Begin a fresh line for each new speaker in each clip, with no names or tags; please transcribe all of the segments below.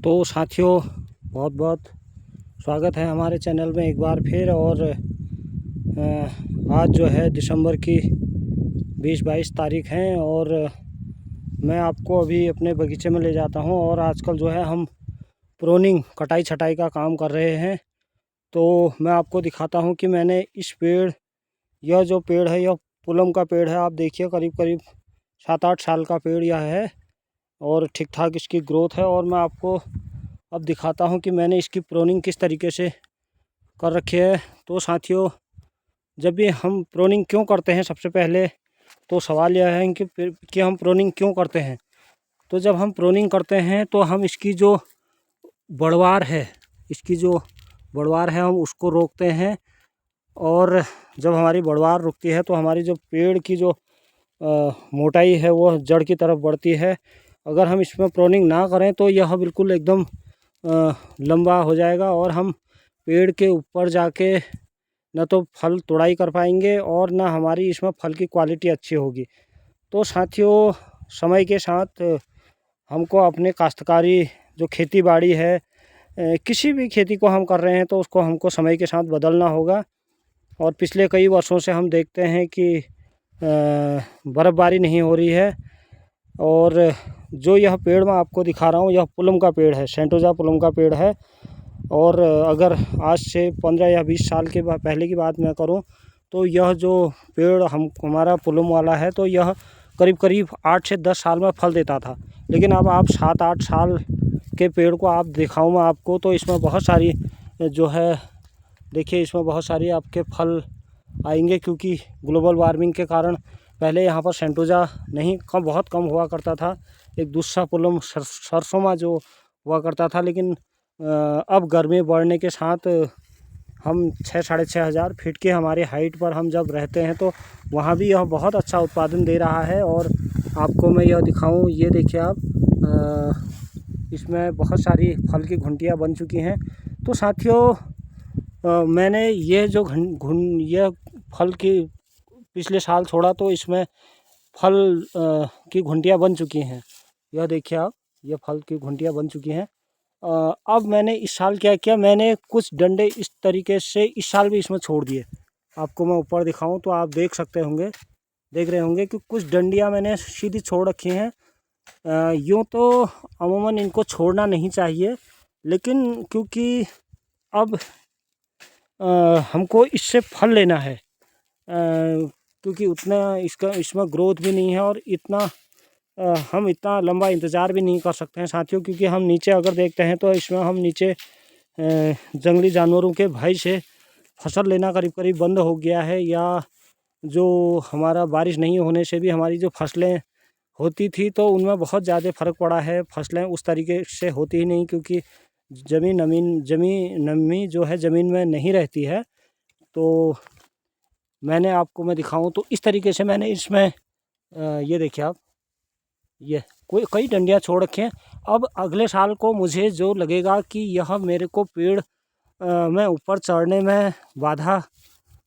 तो साथियों, बहुत बहुत स्वागत है हमारे चैनल में एक बार फिर। और आज जो है दिसंबर की 20-22 तारीख है और मैं आपको अभी अपने बगीचे में ले जाता हूं। और आजकल जो है हम प्रोनिंग कटाई छटाई का काम कर रहे हैं। तो मैं आपको दिखाता हूं कि मैंने इस यह जो पेड़ है यह पुलम का पेड़ है। आप देखिए करीब करीब 7-8 साल का पेड़ यह है और ठीक ठाक इसकी ग्रोथ है। और मैं आपको अब दिखाता हूं कि मैंने इसकी प्रोनिंग किस तरीके से कर रखी है। तो साथियों, जब भी हम प्रोनिंग क्यों करते हैं, सबसे पहले तो सवाल यह है कि हम प्रोनिंग क्यों करते हैं। तो जब हम प्रोनिंग करते हैं तो हम इसकी जो बढ़वार है हम उसको रोकते हैं। और जब हमारी बढ़वार रुकती है तो हमारी जो पेड़ की जो मोटाई है वो जड़ की तरफ बढ़ती है। अगर हम इसमें प्रोनिंग ना करें तो यह बिल्कुल एकदम लंबा हो जाएगा और हम पेड़ के ऊपर जाके न तो फल तोड़ाई कर पाएंगे और न हमारी इसमें फल की क्वालिटी अच्छी होगी। तो साथियों, समय के साथ हमको अपने काश्तकारी जो खेती बाड़ी है, किसी भी खेती को हम कर रहे हैं तो उसको हमको समय के साथ बदलना होगा। और पिछले कई वर्षों से हम देखते हैं कि बर्फ़बारी नहीं हो रही है। और जो यह पेड़ मैं आपको दिखा रहा हूँ यह पुलम का पेड़ है, सेंटोजा पुलम का पेड़ है। और अगर आज से 15 या 20 साल के पहले की बात मैं करूं तो यह जो पेड़ हमारा पुलम वाला है तो यह करीब करीब 8 से 10 साल में फल देता था। लेकिन अब आप 7-8 साल के पेड़ को आप दिखाऊं मैं आपको तो इसमें बहुत सारी जो है, देखिए इसमें बहुत सारी आपके फल आएंगे। क्योंकि ग्लोबल वार्मिंग के कारण पहले यहाँ पर सेंटोजा बहुत कम हुआ करता था। एक दूसरा पुलम सरसोमा जो हुआ करता था। लेकिन अब गर्मी बढ़ने के साथ हम 6-6.5 हज़ार फीट के हमारे हाइट पर हम जब रहते हैं तो वहाँ भी यह बहुत अच्छा उत्पादन दे रहा है। और आपको मैं यह दिखाऊं, ये देखिए आप, इसमें बहुत सारी फल की घुंटियाँ बन चुकी हैं। तो साथियों, मैंने ये जो यह फल की पिछले साल छोड़ा तो इसमें फल की घुंटियाँ बन चुकी हैं। यह देखिए आप, ये फल की घुंटियाँ बन चुकी हैं। अब मैंने इस साल क्या किया, मैंने कुछ डंडे इस तरीके से इस साल भी इसमें छोड़ दिए। आपको मैं ऊपर दिखाऊं तो आप देख रहे होंगे कि कुछ डंडियां मैंने सीधी छोड़ रखी हैं। यूँ तो अमूमन इनको छोड़ना नहीं चाहिए, लेकिन क्योंकि अब हमको इससे फल लेना है, क्योंकि उतना इसमें ग्रोथ भी नहीं है और हम इतना लंबा इंतज़ार भी नहीं कर सकते हैं साथियों। क्योंकि हम नीचे अगर देखते हैं तो इसमें हम नीचे जंगली जानवरों के भय से फसल लेना करीब करीब बंद हो गया है। या जो हमारा बारिश नहीं होने से भी हमारी जो फसलें होती थी तो उनमें बहुत ज़्यादा फ़र्क पड़ा है। फसलें उस तरीके से होती ही नहीं, क्योंकि नमी जो है ज़मीन में नहीं रहती है। तो मैंने आपको मैं दिखाऊं तो इस तरीके से मैंने इसमें ये देखिए आप, ये कई डंडियाँ छोड़ रखे हैं। अब अगले साल को मुझे जो लगेगा कि यह मेरे को पेड़ में ऊपर चढ़ने में बाधा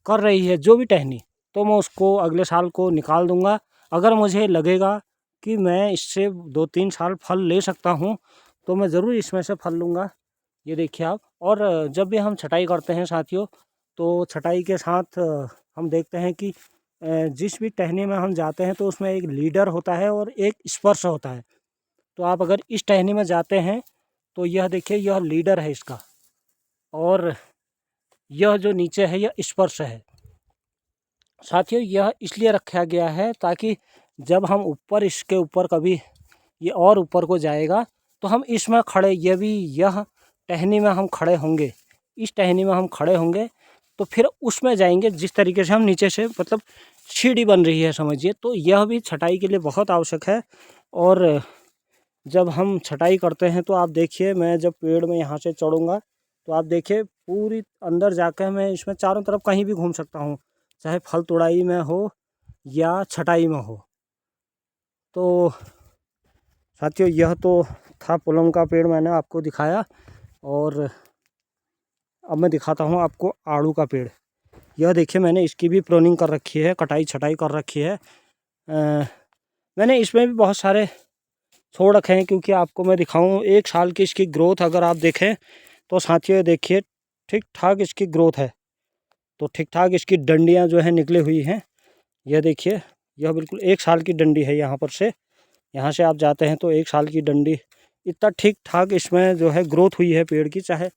कर रही है, जो भी टहनी, तो मैं उसको अगले साल को निकाल दूंगा। अगर मुझे लगेगा कि मैं इससे 2-3 साल फल ले सकता हूं तो मैं ज़रूर इसमें से फल लूँगा। ये देखिए आप। और जब भी हम छटाई करते हैं साथियों, तो छटाई के साथ हम देखते हैं कि जिस भी टहनी में हम जाते हैं तो उसमें एक लीडर होता है और एक स्पर्श होता है। तो आप अगर इस टहनी में जाते हैं तो यह देखिए, यह लीडर है इसका, और यह जो नीचे है यह स्पर्श है। साथियों, यह इसलिए रखा गया है ताकि जब हम ऊपर इसके ऊपर कभी ये और ऊपर को जाएगा तो हम इसमें खड़े, यह टहनी में हम खड़े होंगे, इस टहनी में हम खड़े होंगे तो फिर उसमें जाएंगे। जिस तरीके से हम नीचे से, मतलब सीढ़ी बन रही है समझिए, तो यह भी छटाई के लिए बहुत आवश्यक है। और जब हम छटाई करते हैं तो आप देखिए, मैं जब पेड़ में यहाँ से चढ़ूँगा तो आप देखिए पूरी अंदर जाकर मैं इसमें चारों तरफ कहीं भी घूम सकता हूँ, चाहे फल तोड़ाई में हो या छटाई में हो। तो साथियों, यह तो था पुलम का पेड़, मैंने आपको दिखाया। और अब मैं दिखाता हूँ आपको आड़ू का पेड़। यह देखिए, मैंने इसकी भी प्रोनिंग कर रखी है, कटाई छटाई कर रखी है। मैंने इसमें भी बहुत सारे छोड़ रखे हैं, क्योंकि आपको मैं दिखाऊं 1 साल की इसकी ग्रोथ अगर आप देखें तो साथियों देखिए ठीक ठाक इसकी ग्रोथ है। तो ठीक ठाक इसकी डंडियां जो है निकली हुई हैं। यह देखिए, यह बिल्कुल 1 साल की डंडी है। यहाँ से आप जाते हैं तो 1 साल की डंडी, इतना ठीक ठाक इसमें जो है ग्रोथ हुई है पेड़ की। चाहे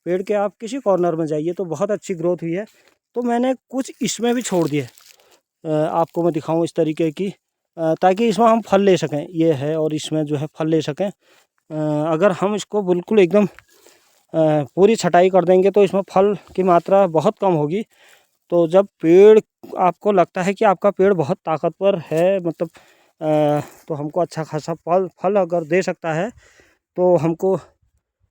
पेड़ के आप किसी कॉर्नर में जाइए तो बहुत अच्छी ग्रोथ हुई है। तो मैंने कुछ इसमें भी छोड़ दिए, आपको मैं दिखाऊं इस तरीके की, ताकि इसमें हम फल ले सकें। ये है और इसमें जो है फल ले सकें। अगर हम इसको बिल्कुल एकदम पूरी छटाई कर देंगे तो इसमें फल की मात्रा बहुत कम होगी। तो जब पेड़ आपको लगता है कि आपका पेड़ बहुत ताकतवर है, मतलब तो हमको अच्छा खासा फल अगर दे सकता है, तो हमको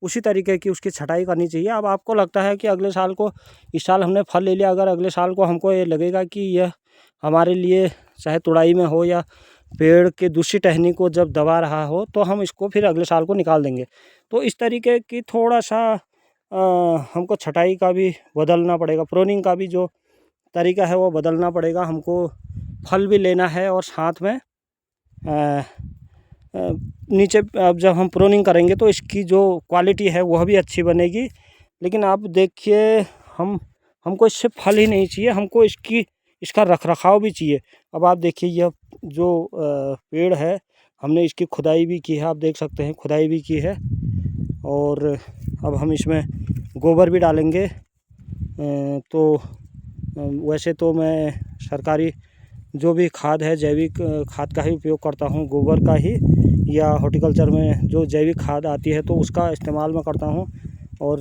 उसी तरीके की उसकी छटाई करनी चाहिए। अब आपको लगता है कि अगले साल को, इस साल हमने फल ले लिया, अगर अगले साल को हमको ये लगेगा कि यह हमारे लिए चाहे तुड़ाई में हो या पेड़ के दूसरी टहनी को जब दबा रहा हो, तो हम इसको फिर अगले साल को निकाल देंगे। तो इस तरीके की थोड़ा सा हमको छटाई का भी बदलना पड़ेगा, प्रूनिंग का भी जो तरीका है वो बदलना पड़ेगा। हमको फल भी लेना है और साथ में नीचे अब जब हम प्रूनिंग करेंगे तो इसकी जो क्वालिटी है वह भी अच्छी बनेगी। लेकिन आप देखिए, हमको इससे फल ही नहीं चाहिए, हमको इसका रखरखाव भी चाहिए। अब आप देखिए, यह जो पेड़ है, हमने इसकी खुदाई भी की है, आप देख सकते हैं खुदाई भी की है। और अब हम इसमें गोबर भी डालेंगे। तो वैसे तो मैं सरकारी जो भी खाद है, जैविक खाद का ही उपयोग करता हूँ, गोबर का ही, या हॉर्टिकल्चर में जो जैविक खाद आती है तो उसका इस्तेमाल मैं करता हूँ। और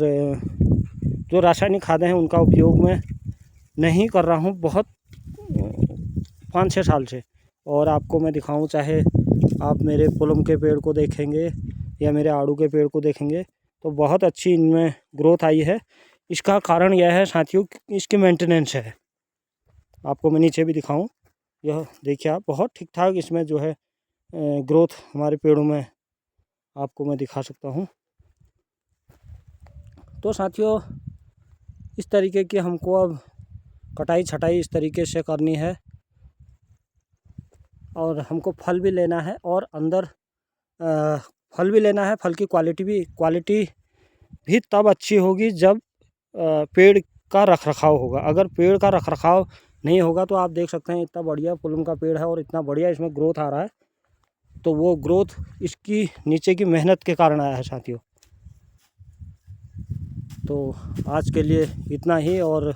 जो रासायनिक खादें हैं उनका उपयोग मैं नहीं कर रहा हूँ बहुत 5-6 साल से। और आपको मैं दिखाऊं, चाहे आप मेरे पुलम के पेड़ को देखेंगे या मेरे आड़ू के पेड़ को देखेंगे, तो बहुत अच्छी इनमें ग्रोथ आई है। इसका कारण यह है साथियों, इसकी मेंटेनेंस है। आपको मैं नीचे भी दिखाऊं, यह देखिए आप, बहुत ठीक ठाक इसमें जो है ग्रोथ हमारे पेड़ों में आपको मैं दिखा सकता हूं। तो साथियों इस तरीके की हमको अब कटाई छटाई इस तरीके से करनी है, और हमको फल भी लेना है, और अंदर फल भी लेना है। फल की क्वालिटी भी तब अच्छी होगी जब पेड़ का रखरखाव होगा। अगर पेड़ का रखरखाव नहीं होगा तो आप देख सकते हैं इतना बढ़िया पुलम का पेड़ है और इतना बढ़िया इसमें ग्रोथ आ रहा है। तो वो ग्रोथ इसकी नीचे की मेहनत के कारण आया है साथियों। तो आज के लिए इतना ही, और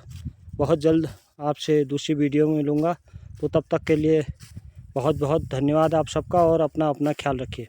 बहुत जल्द आपसे दूसरी वीडियो में मिलूँगा। तो तब तक के लिए बहुत बहुत धन्यवाद आप सबका, और अपना ख्याल रखिए।